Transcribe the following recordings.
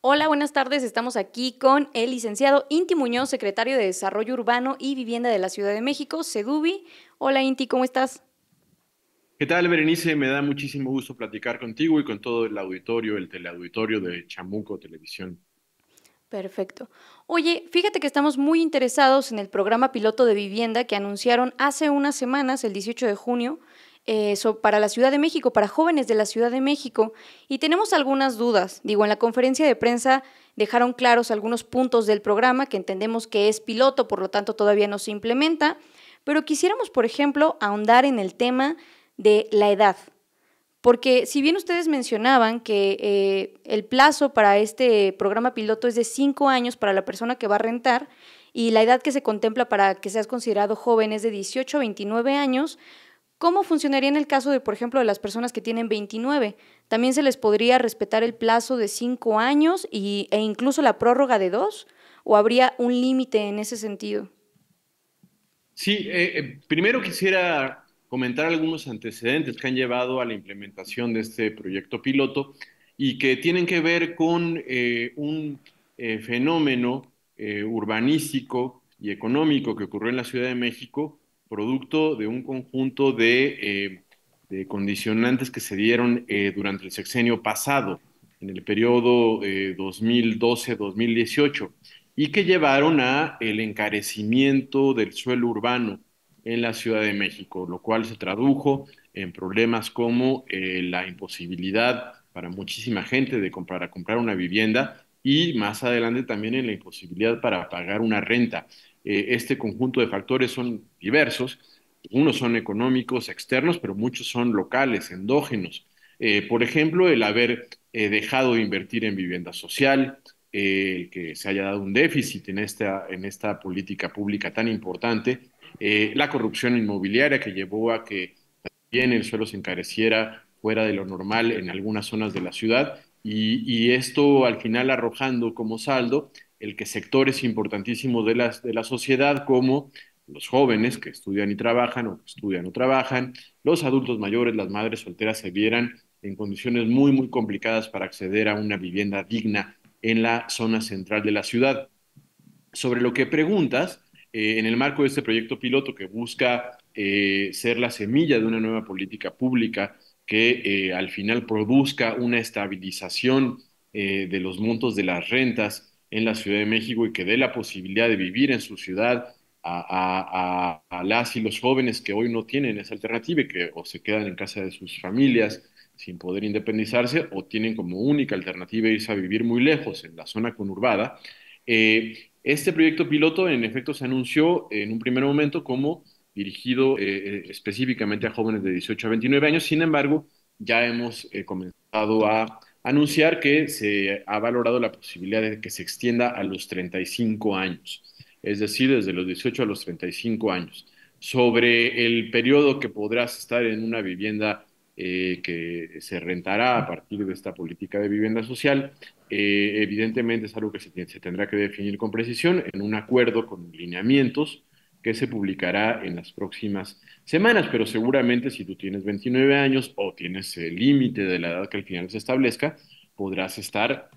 Hola, buenas tardes. Estamos aquí con el licenciado Inti Muñoz, secretario de Desarrollo Urbano y Vivienda de la Ciudad de México, Sedubi. Hola, Inti, ¿cómo estás? ¿Qué tal, Berenice? Me da muchísimo gusto platicar contigo y con todo el auditorio, el teleauditorio de Chamuco Televisión. Perfecto. Oye, fíjate que estamos muy interesados en el programa piloto de vivienda que anunciaron hace unas semanas, el 18 de junio, para la Ciudad de México, para jóvenes de la Ciudad de México, y tenemos algunas dudas. Digo, en la conferencia de prensa dejaron claros algunos puntos del programa que entendemos que es piloto, por lo tanto todavía no se implementa, pero quisiéramos, por ejemplo, ahondar en el tema de la edad. Porque si bien ustedes mencionaban que el plazo para este programa piloto es de 5 años para la persona que va a rentar y la edad que se contempla para que seas considerado joven es de 18 a 29 años, ¿cómo funcionaría en el caso de, por ejemplo, de las personas que tienen 29? ¿También se les podría respetar el plazo de 5 años e incluso la prórroga de 2? ¿O habría un límite en ese sentido? Sí, primero quisiera comentar algunos antecedentes que han llevado a la implementación de este proyecto piloto y que tienen que ver con un fenómeno urbanístico y económico que ocurrió en la Ciudad de México, producto de un conjunto de condicionantes que se dieron durante el sexenio pasado, en el periodo 2012-2018 y que llevaron a el encarecimiento del suelo urbano en la Ciudad de México, lo cual se tradujo en problemas como la imposibilidad para muchísima gente de comprar una vivienda y más adelante también en la imposibilidad para pagar una renta. Este conjunto de factores son diversos, unos son económicos externos, pero muchos son locales, endógenos. Por ejemplo, el haber dejado de invertir en vivienda social, el que se haya dado un déficit en esta política pública tan importante, la corrupción inmobiliaria que llevó a que también el suelo se encareciera fuera de lo normal en algunas zonas de la ciudad y esto al final arrojando como saldo el que sectores importantísimos de la sociedad como los jóvenes que estudian y trabajan o que estudian o trabajan, los adultos mayores, las madres solteras se vieran en condiciones muy, muy complicadas para acceder a una vivienda digna en la zona central de la ciudad. Sobre lo que preguntas, en el marco de este proyecto piloto que busca ser la semilla de una nueva política pública que al final produzca una estabilización de los montos de las rentas en la Ciudad de México y que dé la posibilidad de vivir en su ciudad a las y los jóvenes que hoy no tienen esa alternativa y que o se quedan en casa de sus familias sin poder independizarse o tienen como única alternativa irse a vivir muy lejos en la zona conurbada. Este proyecto piloto, en efecto, se anunció en un primer momento como dirigido específicamente a jóvenes de 18 a 29 años. Sin embargo, ya hemos comenzado a anunciar que se ha valorado la posibilidad de que se extienda a los 35 años, es decir, desde los 18 a los 35 años. Sobre el periodo que podrás estar en una vivienda que se rentará a partir de esta política de vivienda social, evidentemente es algo que se tendrá que definir con precisión en un acuerdo con lineamientos que se publicará en las próximas semanas, pero seguramente si tú tienes 29 años o tienes el límite de la edad que al final se establezca, podrás estar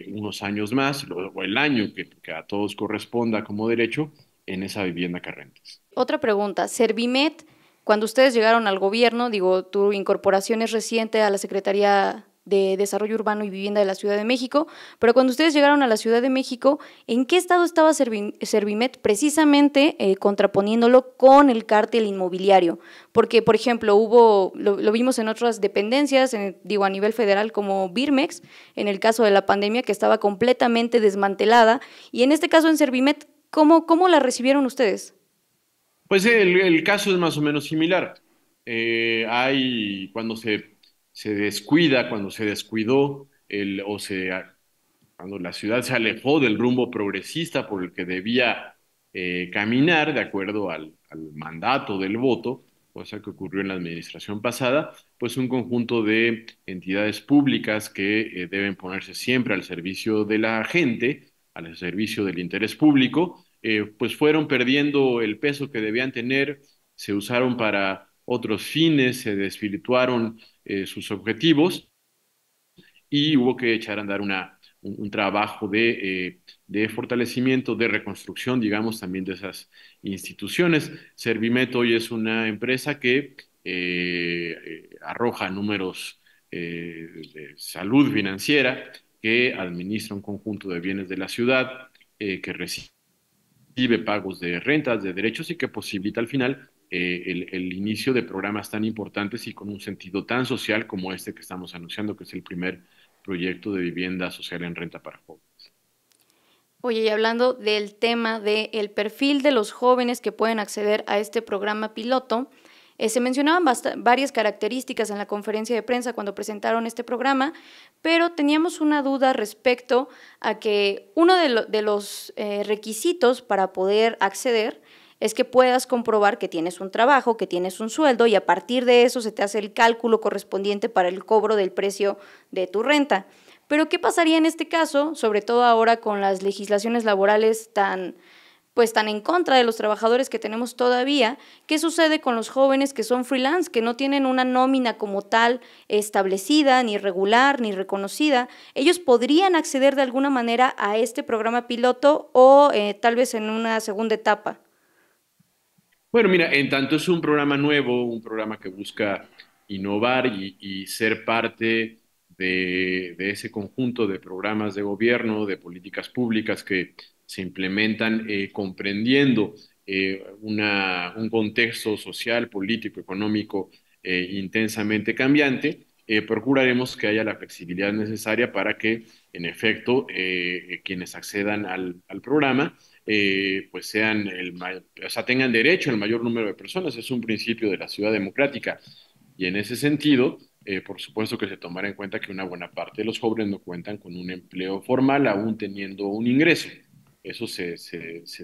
unos años más o el año que a todos corresponda como derecho en esa vivienda que rentes. Otra pregunta, Servimet, cuando ustedes llegaron al gobierno, digo, tu incorporación es reciente a la Secretaría de Desarrollo Urbano y Vivienda de la Ciudad de México, pero cuando ustedes llegaron a la Ciudad de México, ¿en qué estado estaba Servimet precisamente contraponiéndolo con el cártel inmobiliario? Porque, por ejemplo, lo vimos en otras dependencias, digo, a nivel federal como Birmex, en el caso de la pandemia, que estaba completamente desmantelada, y en este caso en Servimet, ¿cómo la recibieron ustedes? Pues el caso es más o menos similar. Cuando se descuida, cuando se descuidó, cuando la ciudad se alejó del rumbo progresista por el que debía caminar, de acuerdo al mandato del voto, cosa que ocurrió en la administración pasada, pues un conjunto de entidades públicas que deben ponerse siempre al servicio de la gente, al servicio del interés público pues fueron perdiendo el peso que debían tener, se usaron para otros fines, se desvirtuaron sus objetivos y hubo que echar a andar un trabajo de fortalecimiento, de reconstrucción, digamos, también de esas instituciones. Servimet hoy es una empresa que arroja números de salud financiera, que administra un conjunto de bienes de la ciudad, que recibe pagos de rentas, de derechos y que posibilita al final el inicio de programas tan importantes y con un sentido tan social como este que estamos anunciando, que es el primer proyecto de vivienda social en renta para jóvenes. Oye, y hablando del tema del perfil de los jóvenes que pueden acceder a este programa piloto, se mencionaban varias características en la conferencia de prensa cuando presentaron este programa, pero teníamos una duda respecto a que uno de los requisitos para poder acceder es que puedas comprobar que tienes un trabajo, que tienes un sueldo y a partir de eso se te hace el cálculo correspondiente para el cobro del precio de tu renta. Pero ¿qué pasaría en este caso, sobre todo ahora con las legislaciones laborales tan en contra de los trabajadores que tenemos todavía? ¿Qué sucede con los jóvenes que son freelance, que no tienen una nómina como tal establecida, ni regular, ni reconocida? ¿Ellos podrían acceder de alguna manera a este programa piloto o tal vez en una segunda etapa? Bueno, mira, en tanto es un programa nuevo, un programa que busca innovar y ser parte de ese conjunto de programas de gobierno, de políticas públicas que se implementan comprendiendo un contexto social, político, económico intensamente cambiante, procuraremos que haya la flexibilidad necesaria para que, en efecto, quienes accedan al programa pues sean o sea, tengan derecho el mayor número de personas. Es un principio de la ciudad democrática. Y en ese sentido, por supuesto que se tomará en cuenta que una buena parte de los jóvenes no cuentan con un empleo formal, aún teniendo un ingreso. Eso se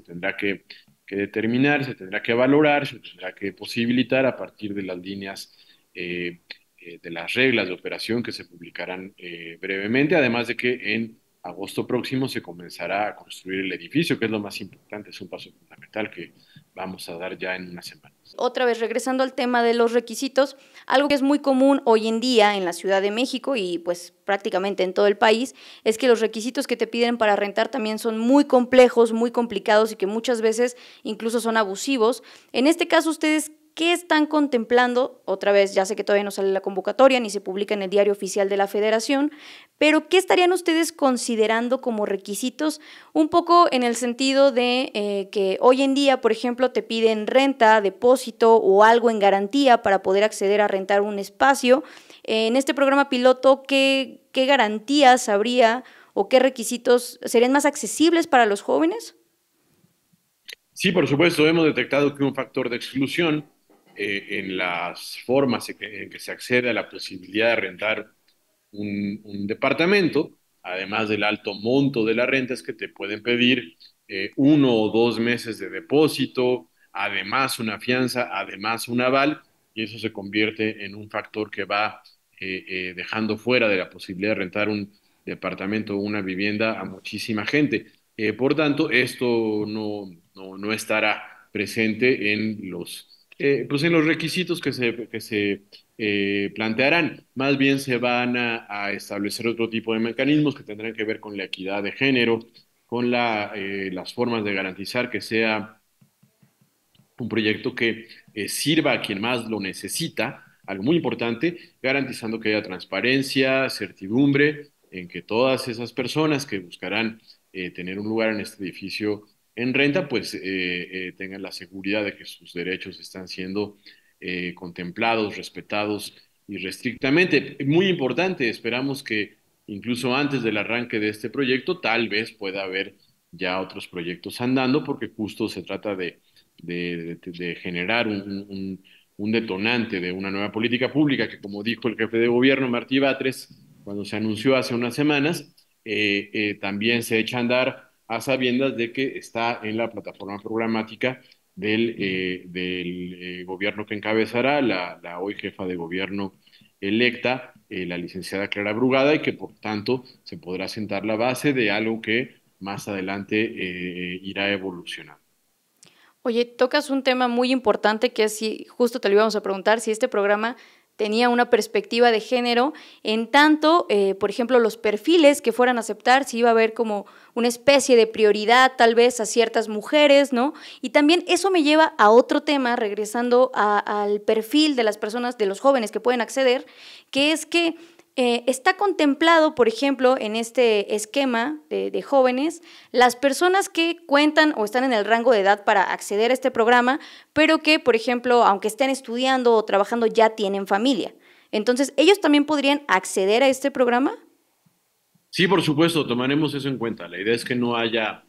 tendrá que determinar, se tendrá que valorar, se tendrá que posibilitar a partir de las líneas de las reglas de operación que se publicarán brevemente, además de que en agosto próximo se comenzará a construir el edificio, que es lo más importante, es un paso fundamental que vamos a dar ya en unas semanas. Otra vez, regresando al tema de los requisitos, algo que es muy común hoy en día en la Ciudad de México y pues prácticamente en todo el país, es que los requisitos que te piden para rentar también son muy complejos, muy complicados y que muchas veces incluso son abusivos. En este caso, ustedes, ¿qué están contemplando? Otra vez, ya sé que todavía no sale la convocatoria ni se publica en el Diario Oficial de la Federación, pero ¿qué estarían ustedes considerando como requisitos? Un poco en el sentido de que hoy en día, por ejemplo, te piden renta, depósito o algo en garantía para poder acceder a rentar un espacio. En este programa piloto, ¿qué garantías habría o qué requisitos serían más accesibles para los jóvenes? Sí, por supuesto, hemos detectado que un factor de exclusión en las formas en que se accede a la posibilidad de rentar un departamento, además del alto monto de la renta, es que te pueden pedir 1 o 2 meses de depósito, además una fianza, además un aval, y eso se convierte en un factor que va dejando fuera de la posibilidad de rentar un departamento o una vivienda a muchísima gente. Por tanto, esto no estará presente en pues en los requisitos que se plantearán. Más bien se van a establecer otro tipo de mecanismos que tendrán que ver con la equidad de género, con las formas de garantizar que sea un proyecto que sirva a quien más lo necesita, algo muy importante, garantizando que haya transparencia, certidumbre, en que todas esas personas que buscarán tener un lugar en este edificio en renta, pues tengan la seguridad de que sus derechos están siendo contemplados, respetados y restrictamente. Muy importante, esperamos que incluso antes del arranque de este proyecto, tal vez pueda haber ya otros proyectos andando, porque justo se trata de generar un detonante de una nueva política pública que, como dijo el jefe de gobierno, Martí Batres, cuando se anunció hace unas semanas, también se echa a andar a sabiendas de que está en la plataforma programática del gobierno que encabezará la hoy jefa de gobierno electa, la licenciada Clara Brugada, y que por tanto se podrá sentar la base de algo que más adelante irá evolucionando. Oye, tocas un tema muy importante que es si, justo te lo íbamos a preguntar, si este programa tenía una perspectiva de género, en tanto, por ejemplo, los perfiles que fueran a aceptar, si iba a haber como una especie de prioridad tal vez a ciertas mujeres, ¿no? Y también eso me lleva a otro tema, regresando al perfil de las personas, de los jóvenes que pueden acceder, que es que está contemplado, por ejemplo, en este esquema de jóvenes, las personas que cuentan o están en el rango de edad para acceder a este programa, pero que, por ejemplo, aunque estén estudiando o trabajando, ya tienen familia. Entonces, ¿ellos también podrían acceder a este programa? Sí, por supuesto, tomaremos eso en cuenta. La idea es que no haya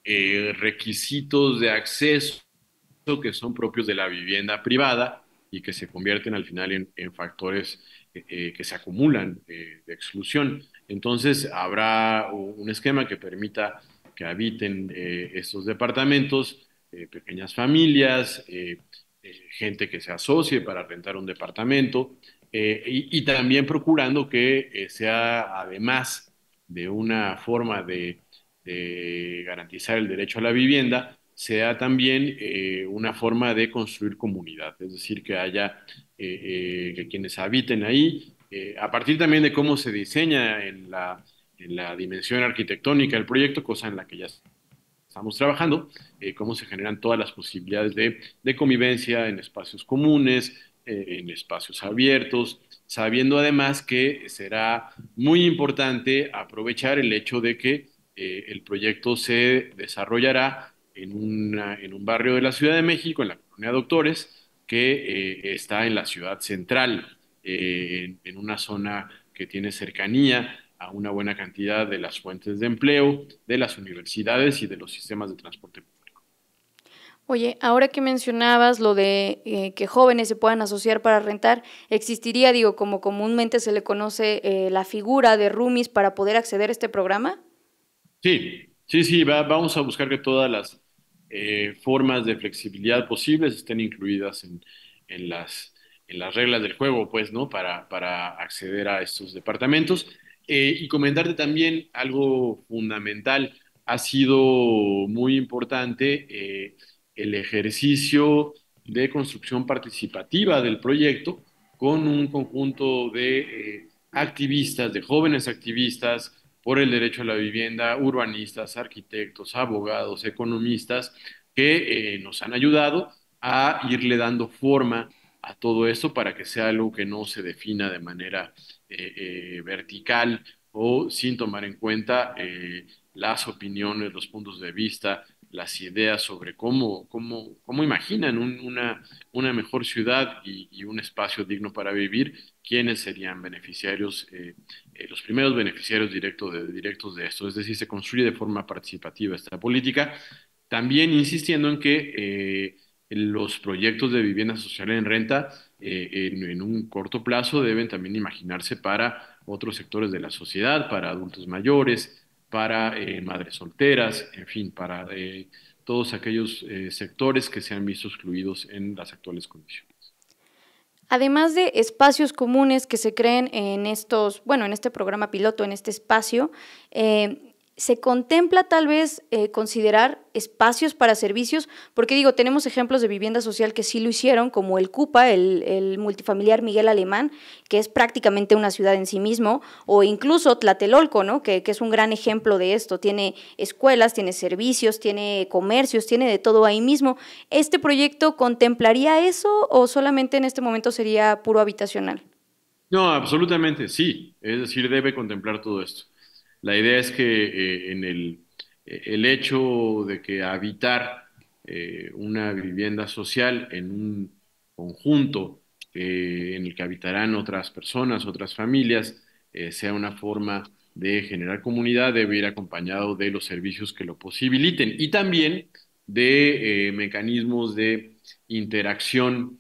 requisitos de acceso que son propios de la vivienda privada y que se convierten al final en factores que se acumulan de exclusión. Entonces, habrá un esquema que permita que habiten estos departamentos, pequeñas familias, gente que se asocie para rentar un departamento y también procurando que sea además de una forma de garantizar el derecho a la vivienda, sea también una forma de construir comunidad, es decir, que haya que quienes habiten ahí, a partir también de cómo se diseña en la dimensión arquitectónica del proyecto, cosa en la que ya estamos trabajando, cómo se generan todas las posibilidades de convivencia en espacios comunes, en espacios abiertos, sabiendo además que será muy importante aprovechar el hecho de que el proyecto se desarrollará en un barrio de la Ciudad de México, en la Colonia Doctores, que está en la ciudad central, en una zona que tiene cercanía a una buena cantidad de las fuentes de empleo, de las universidades y de los sistemas de transporte público. Oye, ahora que mencionabas lo de que jóvenes se puedan asociar para rentar, ¿existiría, digo, como comúnmente se le conoce, la figura de roomies para poder acceder a este programa? Sí, vamos a buscar que todas las formas de flexibilidad posibles estén incluidas en en las reglas del juego, pues, ¿no? Para acceder a estos departamentos. Y comentarte también algo fundamental. Ha sido muy importante el ejercicio de construcción participativa del proyecto con un conjunto de activistas, de jóvenes activistas por el derecho a la vivienda, urbanistas, arquitectos, abogados, economistas, que nos han ayudado a irle dando forma a todo esto para que sea algo que no se defina de manera vertical o sin tomar en cuenta las opiniones, los puntos de vista, las ideas sobre cómo imaginan una mejor ciudad y un espacio digno para vivir, quiénes serían beneficiarios los primeros beneficiarios directos de esto. Es decir, se construye de forma participativa esta política, también insistiendo en que los proyectos de vivienda social en renta en un corto plazo deben también imaginarse para otros sectores de la sociedad, para adultos mayores, para madres solteras, en fin, para todos aquellos sectores que se han visto excluidos en las actuales condiciones. Además de espacios comunes que se creen en estos, bueno, en este programa piloto, en este espacio, ¿se contempla tal vez considerar espacios para servicios? Porque digo, tenemos ejemplos de vivienda social que sí lo hicieron, como el CUPA, el multifamiliar Miguel Alemán, que es prácticamente una ciudad en sí mismo, o incluso Tlatelolco, ¿no? Que es un gran ejemplo de esto. Tiene escuelas, tiene servicios, tiene comercios, tiene de todo ahí mismo. ¿Este proyecto contemplaría eso o solamente en este momento sería puro habitacional? No, absolutamente sí. Es decir, debe contemplar todo esto. La idea es que el hecho de que habitar una vivienda social en un conjunto en el que habitarán otras personas, otras familias, sea una forma de generar comunidad, debe ir acompañado de los servicios que lo posibiliten y también de mecanismos de interacción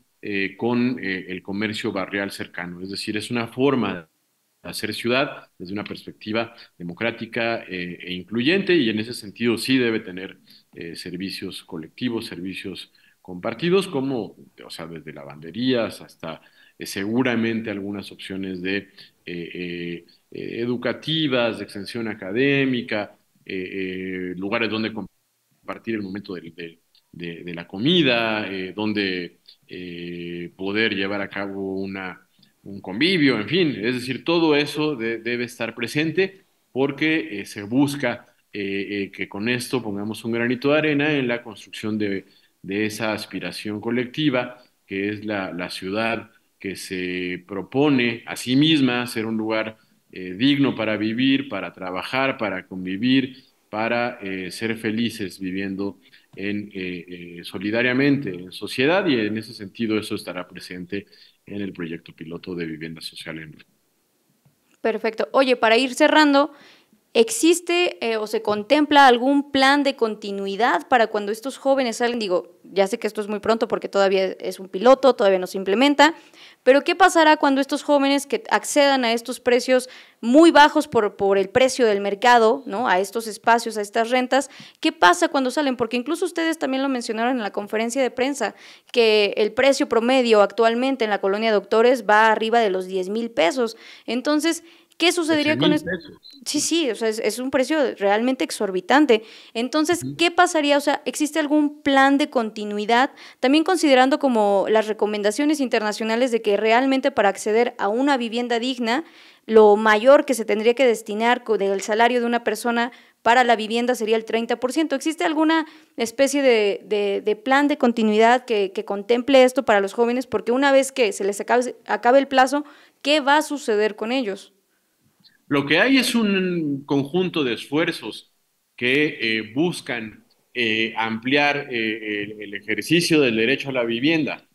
con el comercio barrial cercano. Es decir, es una forma de hacer ciudad desde una perspectiva democrática e incluyente y en ese sentido sí debe tener servicios colectivos, servicios compartidos, como, o sea, desde lavanderías hasta seguramente algunas opciones de educativas, de extensión académica, lugares donde compartir el momento de la comida, donde poder llevar a cabo un convivio, en fin, es decir, todo eso debe estar presente porque se busca que con esto pongamos un granito de arena en la construcción de esa aspiración colectiva, que es la ciudad que se propone a sí misma ser un lugar digno para vivir, para trabajar, para convivir, para ser felices viviendo solidariamente en sociedad, y en ese sentido eso estará presente en el proyecto piloto de vivienda social en México. Perfecto. Oye, para ir cerrando, ¿existe o se contempla algún plan de continuidad para cuando estos jóvenes salen? Digo, ya sé que esto es muy pronto porque todavía es un piloto, todavía no se implementa, pero ¿qué pasará cuando estos jóvenes que accedan a estos precios muy bajos por el precio del mercado, ¿no? A estos espacios, a estas rentas? ¿Qué pasa cuando salen? Porque incluso ustedes también lo mencionaron en la conferencia de prensa, que el precio promedio actualmente en la colonia Doctores va arriba de los 10,000 pesos. Entonces, ¿qué trece sucedería con mil esto? pesos. Sí, sí, o sea, es un precio realmente exorbitante. Entonces, Ujú. ¿qué pasaría? O sea, ¿existe algún plan de continuidad? También considerando como las recomendaciones internacionales de que realmente para acceder a una vivienda digna, lo mayor que se tendría que destinar del salario de una persona para la vivienda sería el 30%. ¿Existe alguna especie de plan de continuidad que contemple esto para los jóvenes? Porque una vez que se les acabe el plazo, ¿qué va a suceder con ellos? Lo que hay es un conjunto de esfuerzos que buscan ampliar el ejercicio del derecho a la vivienda.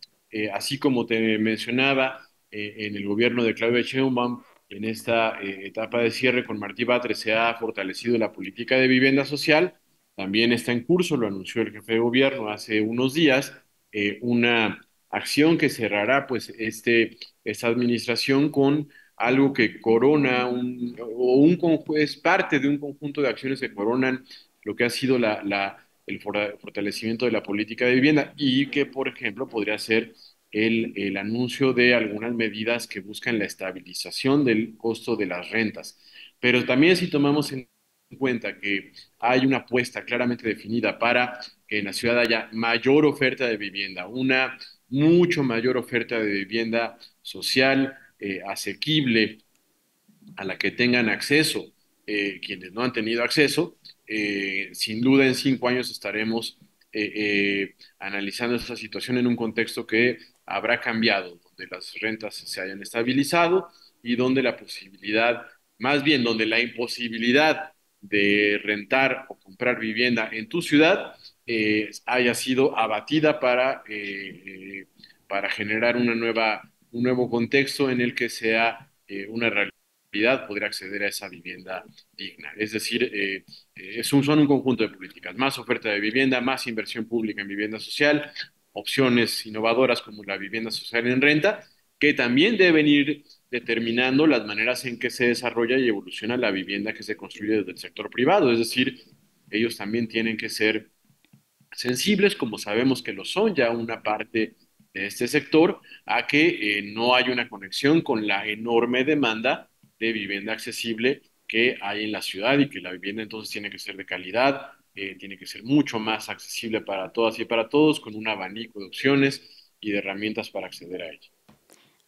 Así como te mencionaba, en el gobierno de Claudia Sheinbaum, en esta etapa de cierre con Martí Batres se ha fortalecido la política de vivienda social. También está en curso, lo anunció el jefe de gobierno hace unos días, una acción que cerrará pues esta administración con algo que corona es parte de un conjunto de acciones que coronan lo que ha sido el fortalecimiento de la política de vivienda, y que, por ejemplo, podría ser el anuncio de algunas medidas que buscan la estabilización del costo de las rentas. Pero también, si tomamos en cuenta que hay una apuesta claramente definida para que en la ciudad haya mayor oferta de vivienda, una mucho mayor oferta de vivienda social, asequible, a la que tengan acceso quienes no han tenido acceso. Sin duda en 5 años estaremos analizando esta situación en un contexto que habrá cambiado, donde las rentas se hayan estabilizado y donde la posibilidad, más bien donde la imposibilidad de rentar o comprar vivienda en tu ciudad haya sido abatida para generar un nuevo contexto en el que sea una realidad poder acceder a esa vivienda digna. Es decir, son un conjunto de políticas: más oferta de vivienda, más inversión pública en vivienda social, opciones innovadoras como la vivienda social en renta, que también deben ir determinando las maneras en que se desarrolla y evoluciona la vivienda que se construye desde el sector privado. Es decir, ellos también tienen que ser sensibles, como sabemos que lo son ya una parte de este sector, a que no hay una conexión con la enorme demanda de vivienda accesible que hay en la ciudad, y que la vivienda entonces tiene que ser de calidad, tiene que ser mucho más accesible para todas y para todos, con un abanico de opciones y de herramientas para acceder a ella.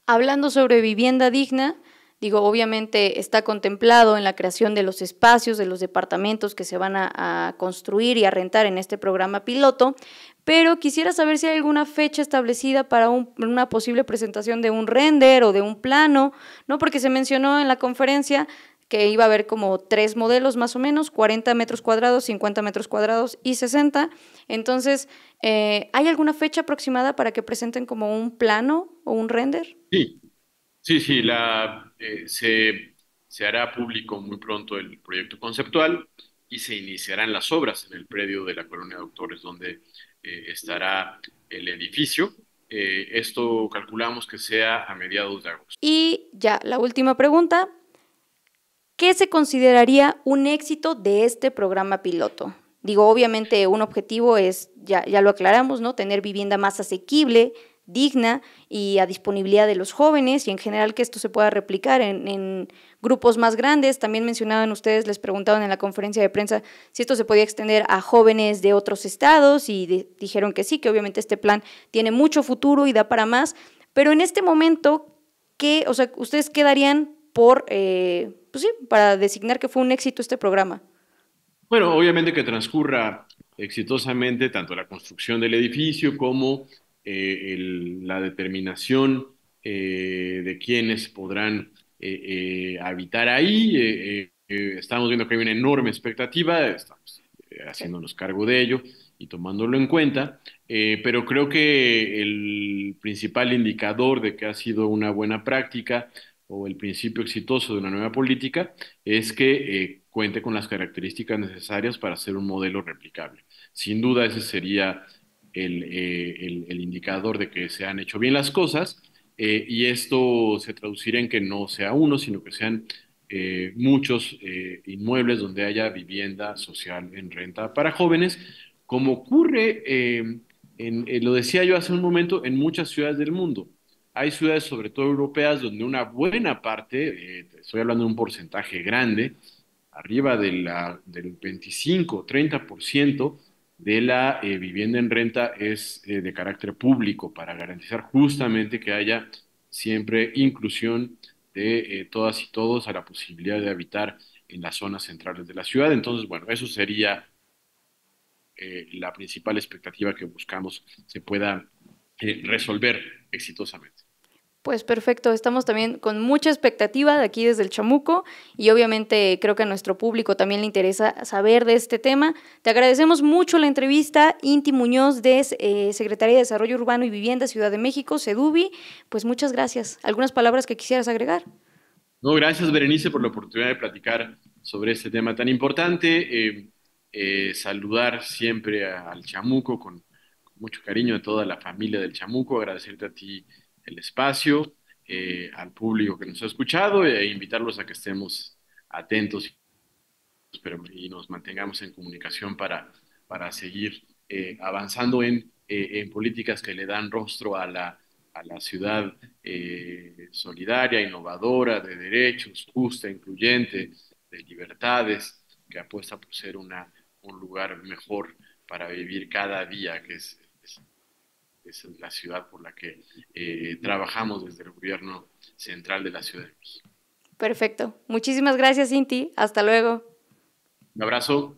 Hablando sobre vivienda digna, digo, obviamente está contemplado en la creación de los espacios, de los departamentos que se van a construir y a rentar en este programa piloto, pero quisiera saber si hay alguna fecha establecida para una posible presentación de un render o de un plano, ¿no? Porque se mencionó en la conferencia que iba a haber como 3 modelos más o menos, 40 metros cuadrados, 50 metros cuadrados y 60. Entonces, ¿hay alguna fecha aproximada para que presenten como un plano o un render? Sí, sí, sí, se hará público muy pronto el proyecto conceptual y se iniciarán las obras en el predio de la Colonia Doctores, donde estará el edificio. Esto calculamos que sea a mediados de agosto. Y ya, la última pregunta, ¿qué se consideraría un éxito de este programa piloto? Digo, obviamente un objetivo es, ya lo aclaramos, ¿no? Tener vivienda más asequible, digna y a disponibilidad de los jóvenes, y en general que esto se pueda replicar en grupos más grandes. También mencionaban ustedes, les preguntaban en la conferencia de prensa si esto se podía extender a jóvenes de otros estados, y dijeron que sí, que obviamente este plan tiene mucho futuro y da para más, pero en este momento, o sea, ustedes qué darían por, pues sí, para designar que fue un éxito este programa? Bueno, obviamente que transcurra exitosamente tanto la construcción del edificio como la determinación de quienes podrán habitar ahí. Estamos viendo que hay una enorme expectativa, estamos Sí. haciéndonos cargo de ello y tomándolo en cuenta, pero creo que el principal indicador de que ha sido una buena práctica o el principio exitoso de una nueva política es que cuente con las características necesarias para ser un modelo replicable. Sin duda, ese sería el indicador de que se han hecho bien las cosas, y esto se traduciría en que no sea uno, sino que sean muchos inmuebles donde haya vivienda social en renta para jóvenes, como ocurre, lo decía yo hace un momento, en muchas ciudades del mundo. Hay ciudades, sobre todo europeas, donde una buena parte, estoy hablando de un porcentaje grande, arriba del 25-30% de la vivienda en renta es de carácter público para garantizar justamente que haya siempre inclusión de todas y todos a la posibilidad de habitar en las zonas centrales de la ciudad. Entonces, bueno, eso sería la principal expectativa que buscamos se pueda resolver exitosamente. Pues perfecto, estamos también con mucha expectativa de aquí desde el Chamuco y obviamente creo que a nuestro público también le interesa saber de este tema. Te agradecemos mucho la entrevista, Inti Muñoz de Secretaría de Desarrollo Urbano y Vivienda, Ciudad de México, SEDUBI. Pues muchas gracias. ¿Algunas palabras que quisieras agregar? No, gracias, Berenice, por la oportunidad de platicar sobre este tema tan importante. Saludar siempre al Chamuco con mucho cariño a toda la familia del Chamuco, agradecerte a ti el espacio, al público que nos ha escuchado e invitarlos a que estemos atentos y nos mantengamos en comunicación para seguir avanzando en políticas que le dan rostro a la ciudad solidaria, innovadora, de derechos, justa, incluyente, de libertades, que apuesta por ser un lugar mejor para vivir cada día, que es la ciudad por la que trabajamos desde el gobierno central de la Ciudad de México. Perfecto. Muchísimas gracias, Inti. Hasta luego. Un abrazo.